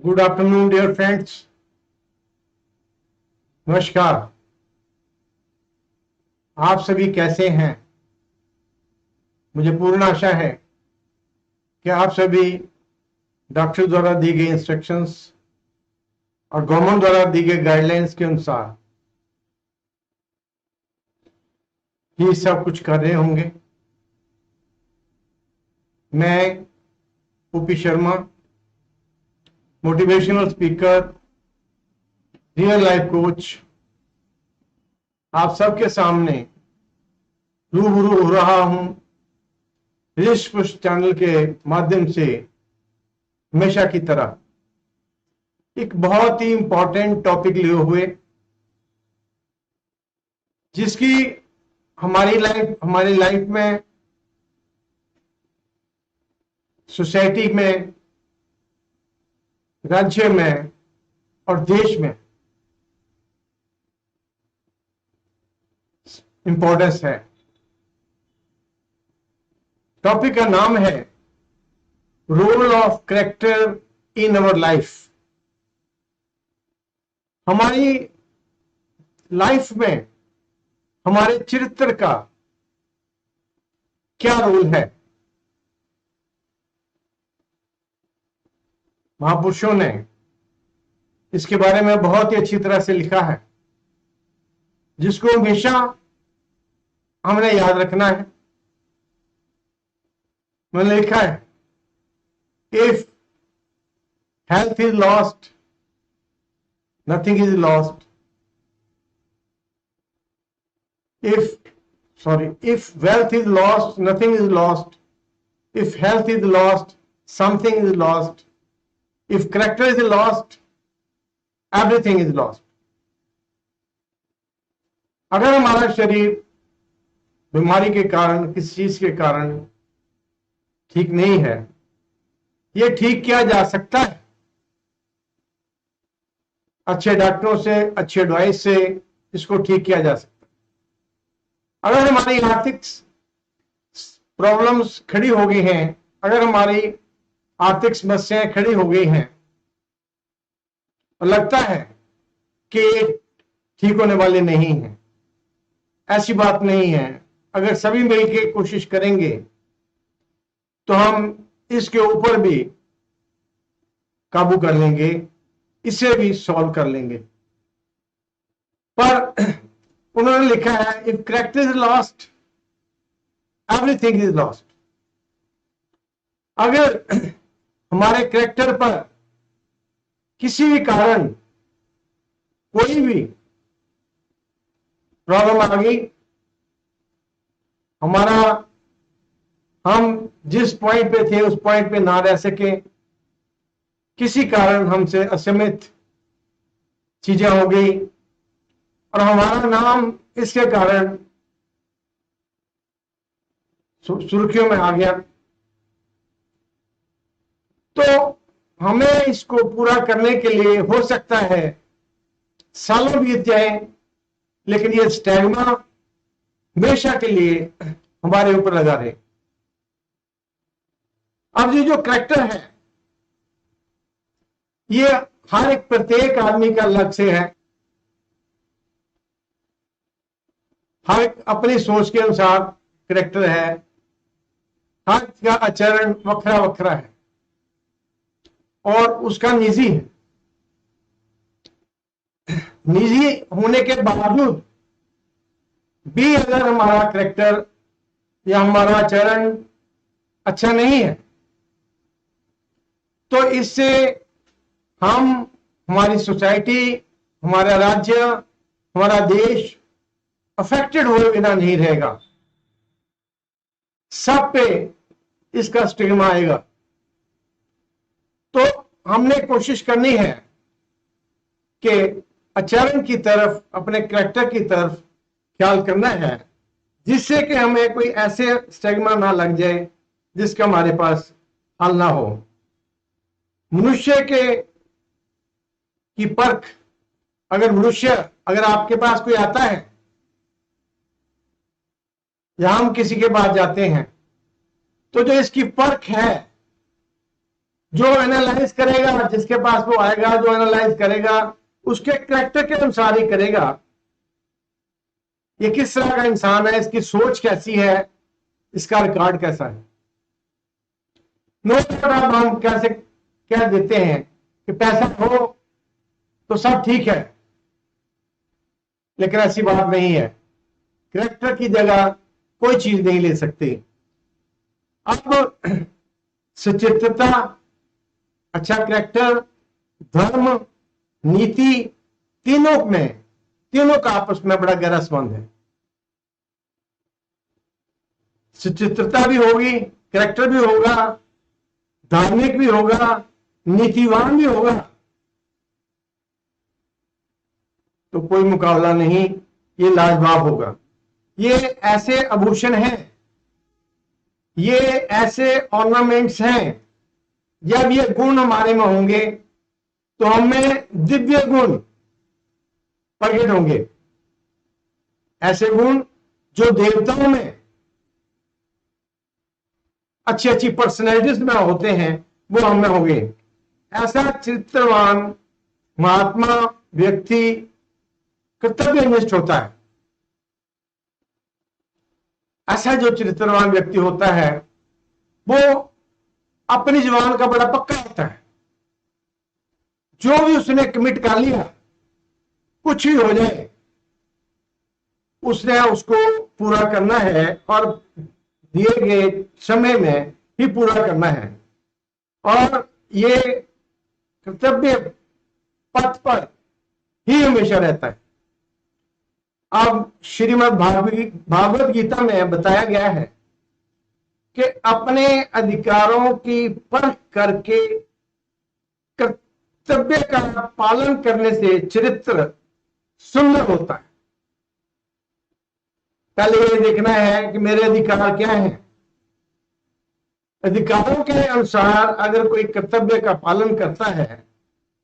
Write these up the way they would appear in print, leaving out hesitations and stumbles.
Good afternoon dear friends. नमस्कार। आप सभी कैसे हैं? मुझे पूर्ण आशा है कि आप सभी डॉक्टर द्वारा दी गई इंस्ट्रक्शंस और गवर्नमेंट द्वारा दी गई गाइडलाइंस के अनुसार ही सब कुछ कर रहे होंगे। मैं OP Sharma, motivational speaker, real life coach, आप सबके सामने रूबरू हो रहा हूं ऋषि चैनल के माध्यम से। हमेशा की तरह एक बहुत ही इंपॉर्टेंट टॉपिक लिए हुए, जिसकी हमारी लाइफ में, सोसाइटी में, राज्य में और देश में इंपॉर्टेंस है। टॉपिक का नाम है role of character in our life. हमारी लाइफ में हमारे चरित्र का क्या रोल है? महापुरुषों ने इसके बारे में बहुत ही अच्छी तरह से लिखा है, जिसको हमेशा हमने याद रखना है। मैंने लिखा है, if health is lost, nothing is lost. If wealth is lost, nothing is lost. If health is lost, something is lost. If character is lost, everything is lost. अगर हमारा शरीर बीमारी के कारण, किसी चीज के कारण ठीक नहीं है, यह ठीक किया जा सकता है अच्छे डॉक्टरों से, अच्छे एडवाइस से इसको ठीक किया जा सकता है। अगर हमारी आर्थिक प्रॉब्लम्स खड़ी हो गई हैं, अगर हमारी आर्थिक समस्याएं खड़ी हो गई हैं और लगता है कि ठीक होने वाले नहीं हैं, ऐसी बात नहीं है। अगर सभी मिलकर कोशिश करेंगे तो हम इसके ऊपर भी काबू कर लेंगे, इसे भी सॉल्व कर लेंगे। पर उन्होंने लिखा है, if character is lost, everything is lost. अगर हमारे कैरेक्टर पर किसी भी कारण कोई भी प्रॉब्लम आ गई, हम जिस पॉइंट पे थे उस पॉइंट पे ना रह सके, किसी कारण हमसे असीमित चीजें हो गई और हमारा नाम इसके कारण सुर्खियों में आ गया, तो हमें इसको पूरा करने के लिए हो सकता है सालों बीत जाए, लेकिन ये स्टैग्मा हमेशा के लिए हमारे ऊपर लगा रहे। अब ये जो कैरेक्टर है, ये हर एक प्रत्येक आदमी का अलग से है। हर एक अपनी सोच के अनुसार कैरेक्टर है, हर का आचरण वखरा वखरा है और उसका निजी है। निजी होने के बावजूद भी अगर हमारा कैरेक्टर या हमारा आचरण अच्छा नहीं है, तो इससे हमारी सोसाइटी, हमारा राज्य, हमारा देश अफेक्टेड हुए बिना नहीं रहेगा। सब पे इसका स्टिग्मा आएगा। तो हमने कोशिश करनी है कि आचरण की तरफ, अपने कैरेक्टर की तरफ ख्याल करना है, जिससे कि हमें कोई ऐसे स्टिग्मा ना लग जाए जिसका हमारे पास हल ना हो। मनुष्य की परख, अगर आपके पास कोई आता है या हम किसी के पास जाते हैं, तो जो इसकी परख है जो एनालाइज करेगा, जिसके पास वो आएगा, जो एनालाइज करेगा उसके कैरेक्टर के अनुसार ही करेगा। ये किस तरह का इंसान है, इसकी सोच कैसी है, इसका रिकॉर्ड कैसा है। नोट अब हम कैसे कह देते हैं कि पैसा हो तो सब ठीक है, लेकिन ऐसी बात नहीं है। कैरेक्टर की जगह कोई चीज नहीं ले सकती। अब सचित्रता, अच्छा कैरेक्टर, धर्म, नीति, तीनों का आपस में बड़ा गहरा संबंध है। सचित्रता भी होगी, कैरेक्टर भी होगा, धार्मिक भी होगा, नीतिवान भी होगा, तो कोई मुकाबला नहीं, ये लाजवाब होगा। ये ऐसे आभूषण हैं, ये ऐसे ऑर्नामेंट्स हैं, जब ये गुण हमारे में होंगे तो हमें दिव्य गुण प्रकट होंगे। ऐसे गुण जो देवताओं में अच्छी अच्छी पर्सनैलिटीज में होते हैं, वो हमें होंगे। ऐसा चरित्रवान महात्मा व्यक्ति कर्तव्यनिष्ठ होता है। ऐसा जो चरित्रवान व्यक्ति होता है वो अपनी जुबान का बड़ा पक्का होता है। जो भी उसने कमिट कर लिया, कुछ भी हो जाए, उसने उसको पूरा करना है और दिए गए समय में ही पूरा करना है। और ये कर्तव्य पथ पर ही हमेशा रहता है। अब श्रीमद् भागवत गीता में बताया गया है कि अपने अधिकारों की परख करके कर्तव्य का पालन करने से चरित्र सुंदर होता है। पहले ये देखना है कि मेरे अधिकार क्या हैं। अधिकारों के अनुसार अगर कोई कर्तव्य का पालन करता है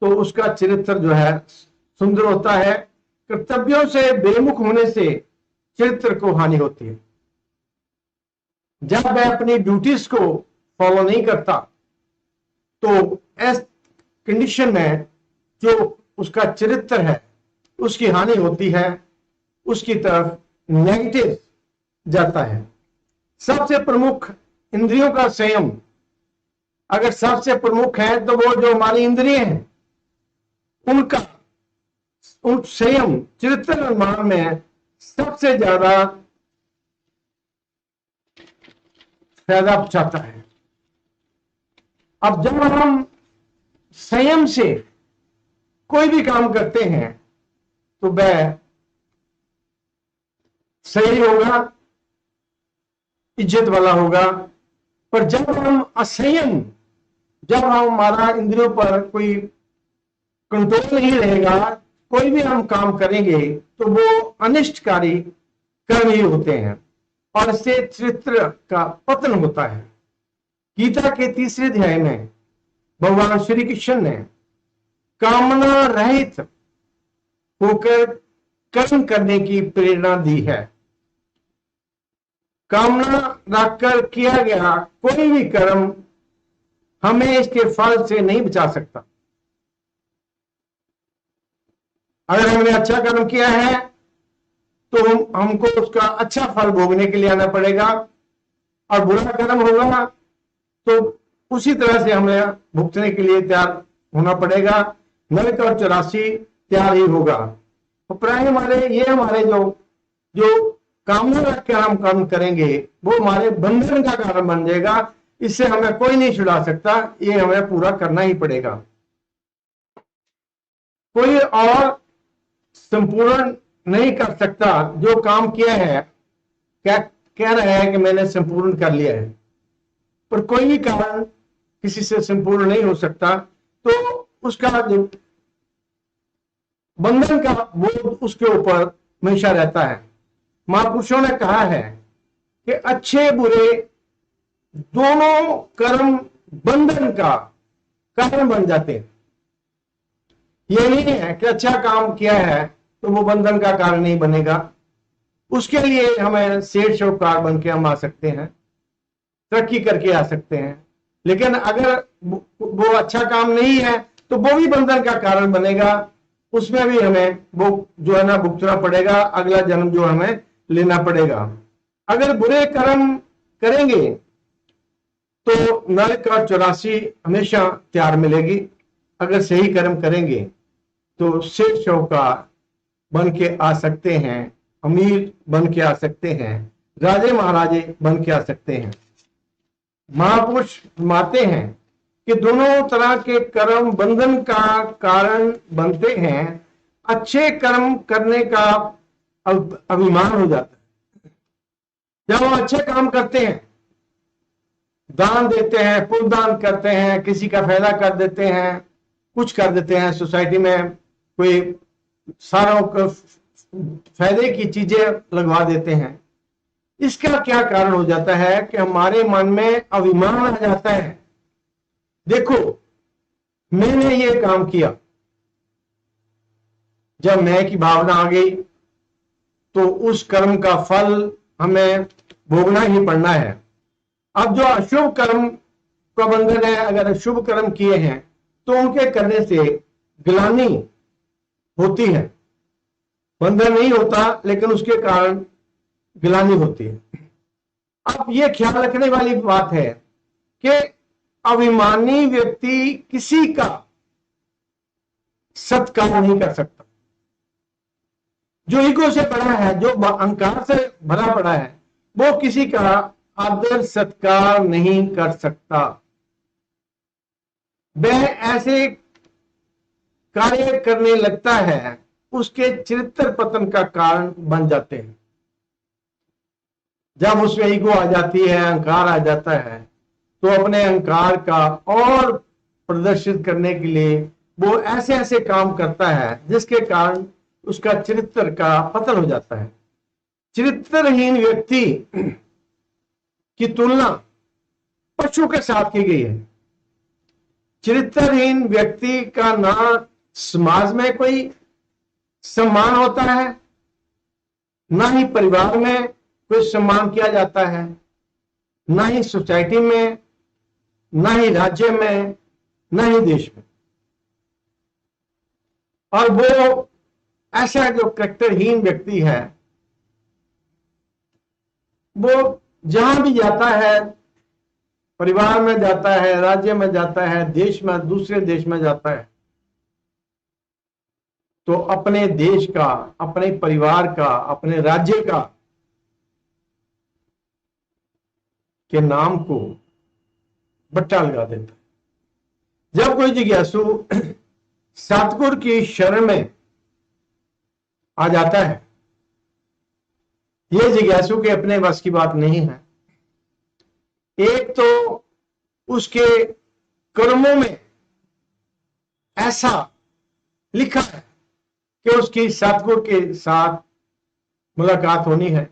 तो उसका चरित्र जो है सुंदर होता है। कर्तव्यों से बेमुख होने से चरित्र को हानि होती है। जब वह अपनी ड्यूटीज को फॉलो नहीं करता तो इस कंडीशन में जो उसका चरित्र है उसकी हानि होती है, उसकी तरफ नेगेटिव जाता है। सबसे प्रमुख इंद्रियों का संयम, अगर सबसे प्रमुख है तो वो जो हमारी इंद्रिय हैं उनका संयम चरित्र निर्माण में सबसे ज्यादा फायदा पहुंचाता है। अब जब हम संयम से कोई भी काम करते हैं तो वह सही होगा, इज्जत वाला होगा। पर जब हम असंयम, जब हमारा इंद्रियों पर कोई कंट्रोल नहीं रहेगा, कोई भी हम काम करेंगे तो वो अनिष्टकारी कर्म ही होते हैं और इससे चरित्र का पतन होता है। गीता के 3 अध्याय में भगवान श्री कृष्ण ने कामना रहित होकर कर्म करने की प्रेरणा दी है। कामना रखकर किया गया कोई भी कर्म हमें इसके फल से नहीं बचा सकता। अगर हमने अच्छा कर्म किया है तो हमको उसका अच्छा फल भोगने के लिए आना पड़ेगा, और बुरा कर्म होगा तो उसी तरह से हमें भुगतने के लिए तैयार होना पड़ेगा। नरक और 84 तैयार ही होगा। तो प्राय हमारे जो कामना रख के हम काम करेंगे वो हमारे बंधन का कारण बन जाएगा। इससे हमें कोई नहीं छुड़ा सकता, ये हमें पूरा करना ही पड़ेगा। कोई और संपूर्ण नहीं कर सकता। जो काम किया है कह रहा है कि मैंने संपूर्ण कर लिया है, पर कोई भी कारण किसी से संपूर्ण नहीं हो सकता। तो उसका जो बंधन का बोझ उसके ऊपर हमेशा रहता है। महापुरुषों ने कहा है कि अच्छे बुरे दोनों कर्म बंधन का कारण बन जाते हैं। यह नहीं है कि अच्छा काम किया है तो वो बंधन का कारण नहीं बनेगा। उसके लिए हमें सेठ साहूकार बन के हम आ सकते हैं, तरक्की करके आ सकते हैं, लेकिन अगर वो अच्छा काम नहीं है तो वो भी बंधन का कारण बनेगा, उसमें भी हमें वो जो है ना भुगतना पड़ेगा, अगला जन्म जो हमें लेना पड़ेगा। अगर बुरे कर्म करेंगे तो नरक और 84 हमेशा तैयार मिलेगी। अगर सही कर्म करेंगे तो शेर शौकार बन के आ सकते हैं, अमीर बन के आ सकते हैं, राजे महाराजे बन के आ सकते हैं। महापुरुष मानते हैं कि दोनों तरह के कर्म बंधन का कारण बनते हैं। अच्छे कर्म करने का अभिमान हो जाता है। जब हम अच्छे काम करते हैं, दान देते हैं, पुण्य दान करते हैं, किसी का फायदा कर देते हैं, कुछ कर देते हैं, सोसाइटी में कोई सारों को फायदे की चीजें लगवा देते हैं, इसका क्या कारण हो जाता है कि हमारे मन में अभिमान आ जाता है। देखो, मैंने ये काम किया, जब मैं की भावना आ गई तो उस कर्म का फल हमें भोगना ही पड़ना है। अब जो अशुभ कर्म का बंधन है, अगर शुभ कर्म किए हैं तो उनके करने से ग्लानि होती है, बंधन नहीं होता लेकिन उसके कारण ग्लानि होती है। अब ये ख्याल रखने वाली बात है कि अभिमानी व्यक्ति किसी का सत्कार नहीं कर सकता। जो ईगो से बड़ा है, जो अहंकार से भरा पड़ा है, वो किसी का आदर सत्कार नहीं कर सकता। वह ऐसे कार्य करने लगता है, उसके चरित्र पतन का कारण बन जाते हैं। जब उसमें ईगो आ जाती है, अहंकार आ जाता है, तो अपने अहंकार का और प्रदर्शित करने के लिए वो ऐसे ऐसे काम करता है जिसके कारण उसका चरित्र का पतन हो जाता है। चरित्रहीन व्यक्ति की तुलना पशु के साथ की गई है। चरित्रहीन व्यक्ति का ना समाज में कोई सम्मान होता है, ना ही परिवार में कोई सम्मान किया जाता है, ना ही सोसाइटी में, ना ही राज्य में, ना ही देश में। और वो ऐसा जो कैरेक्टरहीन व्यक्ति है, वो जहां भी जाता है, परिवार में जाता है, राज्य में जाता है, देश में, दूसरे देश में जाता है, तो अपने देश का, अपने परिवार का, अपने राज्य का के नाम को बट्टा लगा देता है। जब कोई जिज्ञासु सतगुरु की शरण में आ जाता है, ये जिज्ञासु के अपने बस की बात नहीं है। एक तो उसके कर्मों में ऐसा लिखा है कि उसकी सतगुरु के साथ मुलाकात होनी है,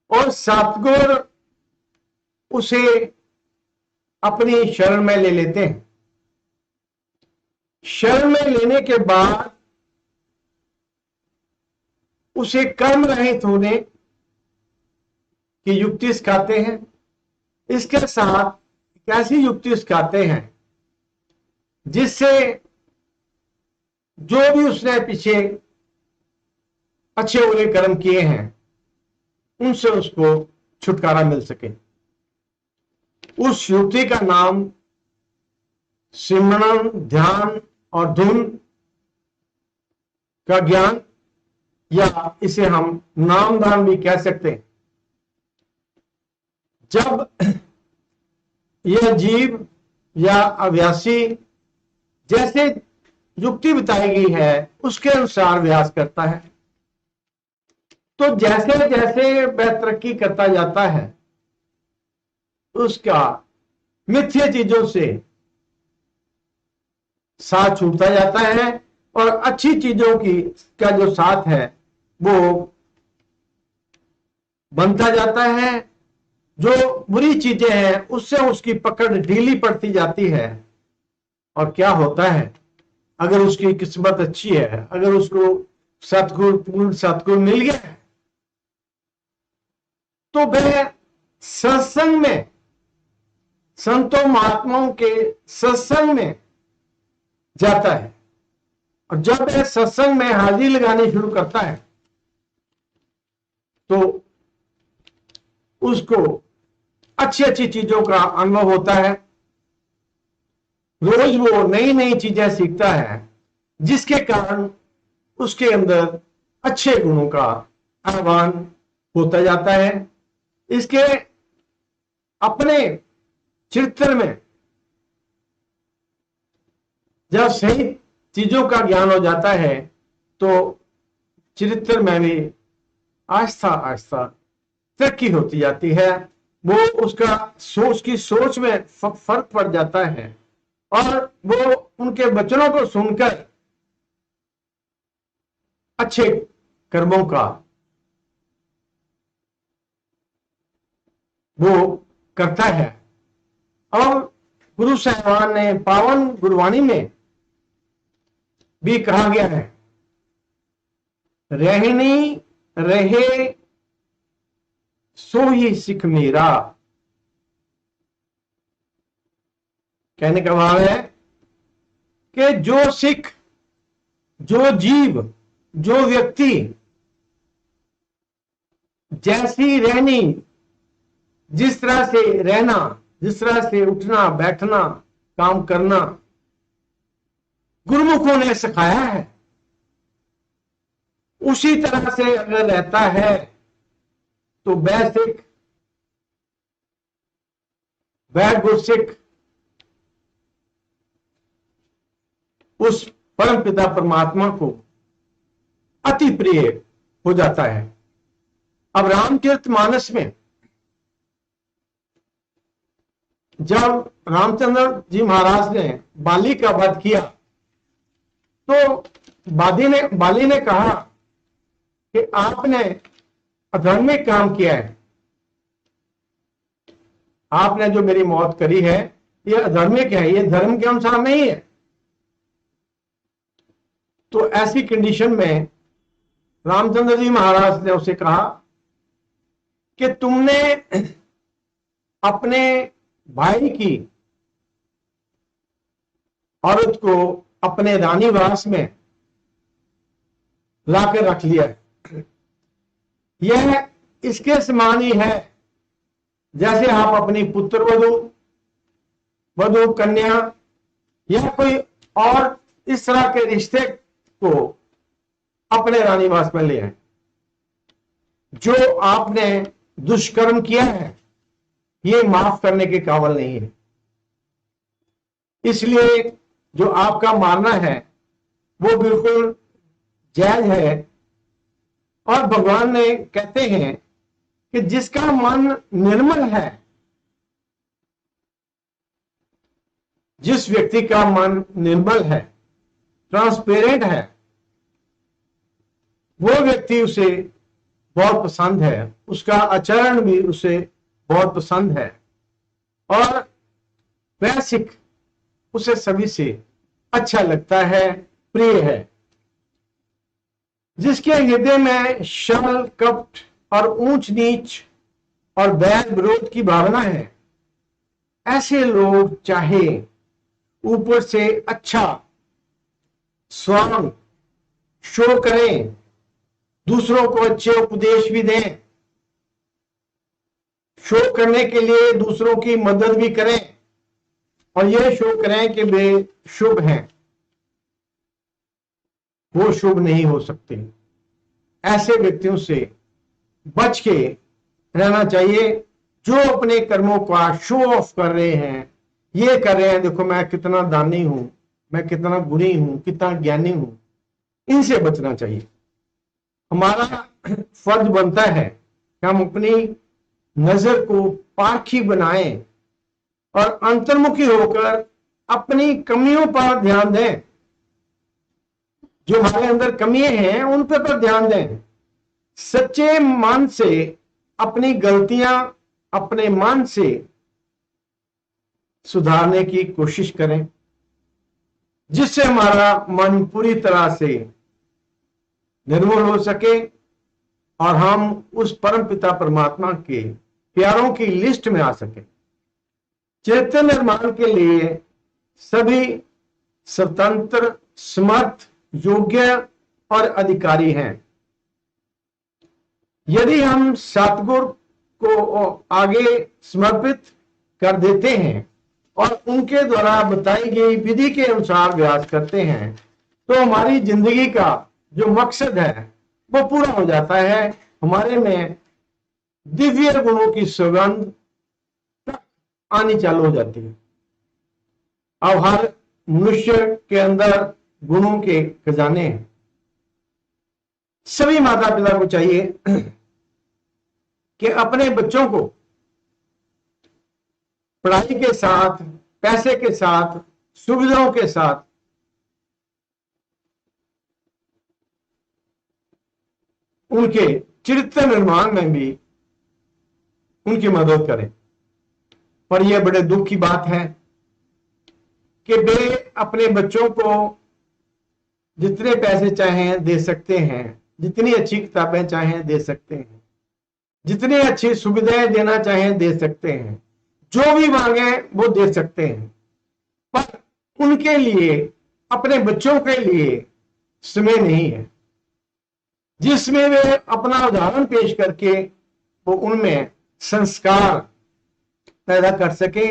और सतगुरु उसे अपनी शरण में ले लेते हैं। शरण में लेने के बाद उसे कर्म रहित होने की युक्ति सिखाते हैं। इसके साथ कैसी युक्ति सिखाते हैं जिससे जो भी उसने पीछे अच्छे बुरे कर्म किए हैं उनसे उसको छुटकारा मिल सके। उस युक्ति का नाम सिमरन, ध्यान और धुन का ज्ञान, या इसे हम नामदान भी कह सकते हैं। जब यह जीव या अभ्यासी जैसे युक्ति बताई गई है उसके अनुसार अभ्यास करता है, तो जैसे जैसे वह तरक्की करता जाता है, उसका मिथ्या चीजों से साथ छूटता जाता है और अच्छी चीजों की का जो साथ है वो बनता जाता है। जो बुरी चीजें हैं उससे उसकी पकड़ ढीली पड़ती जाती है। और क्या होता है, अगर उसकी किस्मत अच्छी है, अगर उसको सतगुरु, पूर्ण सतगुरु मिल गया है, तो वह सत्संग में संतों महात्माओं के सत्संग में जाता है, और जब वह सत्संग में हाजिरी लगानी शुरू करता है तो उसको अच्छी अच्छी चीजों का अनुभव होता है। रोज वो नई नई चीजें सीखता है, जिसके कारण उसके अंदर अच्छे गुणों का आह्वान होता जाता है। इसके अपने चरित्र में जब सही चीजों का ज्ञान हो जाता है तो चरित्र में भी आस्ता आस्ता तरक्की होती जाती है। वो उसका सोच में फर्क पड़ जाता है, और वो उनके वचनों को सुनकर अच्छे कर्मों का वो करता है। और गुरु साहिबान ने पावन गुरबाणी में भी कहा गया है, रहनी रहे सो ही सिख मेरा। कहने का भाव है कि जो सिख, जो जीव, जो व्यक्ति जैसी रहनी, जिस तरह से रहना, जिस तरह से उठना बैठना काम करना गुरुमुखों ने सिखाया है, उसी तरह से अगर रहता है तो वह सिख, वह गुरसिख उस परम पिता परमात्मा को अति प्रिय हो जाता है। अब रामचरितमानस में जब रामचंद्र जी महाराज ने बाली का वध किया तो बाली ने कहा कि आपने अधर्मिक काम किया है, आपने जो मेरी मौत करी है ये अधर्मिक है, ये धर्म के अनुसार नहीं है। तो ऐसी कंडीशन में रामचंद्र जी महाराज ने उसे कहा कि तुमने अपने भाई की औरत को अपने रानीवास में लाकर रख लिया है, यह इसके समान ही है जैसे आप अपनी पुत्र वधु कन्या या कोई और इस तरह के रिश्ते को अपने रानीवास में ले आए। जो आपने दुष्कर्म किया है ये माफ करने के काबिल नहीं है, इसलिए जो आपका मारना है वो बिल्कुल जायज है। और भगवान ने कहते हैं कि जिसका मन निर्मल है, जिस व्यक्ति का मन निर्मल है, ट्रांसपेरेंट है, वो व्यक्ति उसे बहुत पसंद है, उसका आचरण भी उसे बहुत पसंद है, और वह सिख उसे सभी से अच्छा लगता है, प्रिय है। जिसके हृदय में छल कपट और ऊंच नीच और बैर विरोध की भावना है, ऐसे लोग चाहे ऊपर से अच्छा स्वांग शो करें, दूसरों को अच्छे उपदेश भी दें, शो करने के लिए दूसरों की मदद भी करें, और यह शो करें कि वे शुभ हैं, वो शुभ नहीं हो सकते। ऐसे व्यक्तियों से बच के रहना चाहिए जो अपने कर्मों का शो ऑफ कर रहे हैं, ये कर रहे हैं देखो मैं कितना दानी हूं, मैं कितना गुणी हूं, कितना ज्ञानी हूं, इनसे बचना चाहिए। हमारा फर्ज बनता है कि हम अपनी नजर को पारखी बनाएं और अंतर्मुखी होकर अपनी कमियों पर ध्यान दें। जो हमारे अंदर कमियां हैं उन पर ध्यान दें। सच्चे मन से अपनी गलतियां अपने मन से सुधारने की कोशिश करें, जिससे हमारा मन पूरी तरह से निर्मल हो सके और हम उस परम पिता परमात्मा के प्यारों की लिस्ट में आ सके। चरित्र निर्माण के लिए सभी स्वतंत्र, समर्थ, योग्य और अधिकारी हैं। यदि हम सतगुरु को आगे समर्पित कर देते हैं और उनके द्वारा बताई गई विधि के अनुसार अभ्यास करते हैं तो हमारी जिंदगी का जो मकसद है वो पूरा हो जाता है। हमारे में दिव्य गुणों की सुगंध तक आनी चालू हो जाती है। अब हर मनुष्य के अंदर गुणों के खजाने हैं। सभी माता पिता को चाहिए कि अपने बच्चों को पढ़ाई के साथ, पैसे के साथ, सुविधाओं के साथ उनके चरित्र निर्माण में भी उनकी मदद करें। पर यह बड़े दुख की बात है कि वे अपने बच्चों को जितने पैसे चाहें दे सकते हैं, जितनी अच्छी किताबें चाहें दे सकते हैं, जितनी अच्छी सुविधाएं देना चाहें दे सकते हैं, जो भी मांगे वो दे सकते हैं, पर उनके लिए, अपने बच्चों के लिए समय नहीं है जिसमें वे अपना उदाहरण पेश करके वो उनमें संस्कार पैदा कर सके।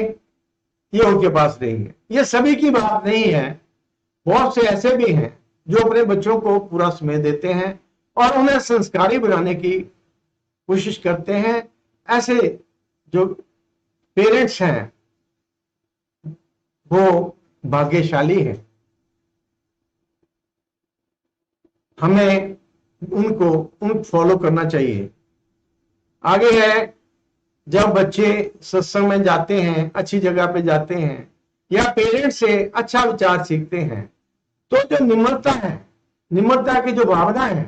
ये उनके पास नहीं है। ये सभी की बात नहीं है। बहुत से ऐसे भी हैं जो अपने बच्चों को पूरा समय देते हैं और उन्हें संस्कारी बनाने की कोशिश करते हैं। ऐसे जो पेरेंट्स हैं वो भाग्यशाली हैं। हमें उनको फॉलो करना चाहिए। आगे है, जब बच्चे सत्संग में जाते हैं, अच्छी जगह पे जाते हैं या पेरेंट्स से अच्छा विचार सीखते हैं तो जो निम्रता है, निम्रता की जो भावना है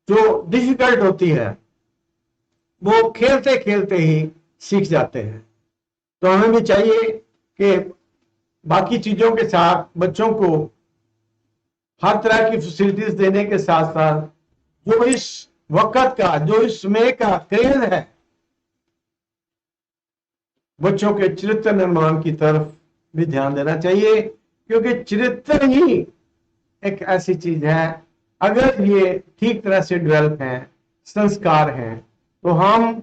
जो डिफिकल्ट होती है वो खेलते खेलते ही सीख जाते हैं। तो हमें भी चाहिए कि बाकी चीजों के साथ बच्चों को हर तरह की फैसिलिटीज देने के साथ साथ जो इस वक्त का, जो इस समय का क्रेज है, बच्चों के चरित्र निर्माण की तरफ भी ध्यान देना चाहिए। क्योंकि चरित्र ही एक ऐसी चीज है, अगर ये ठीक तरह से डेवलप है, संस्कार हैं, तो हम,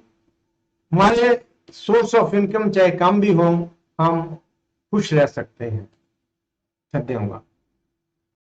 हमारे सोर्स ऑफ इनकम चाहे कम भी हो, हम खुश रह सकते हैं। धन्यवाद।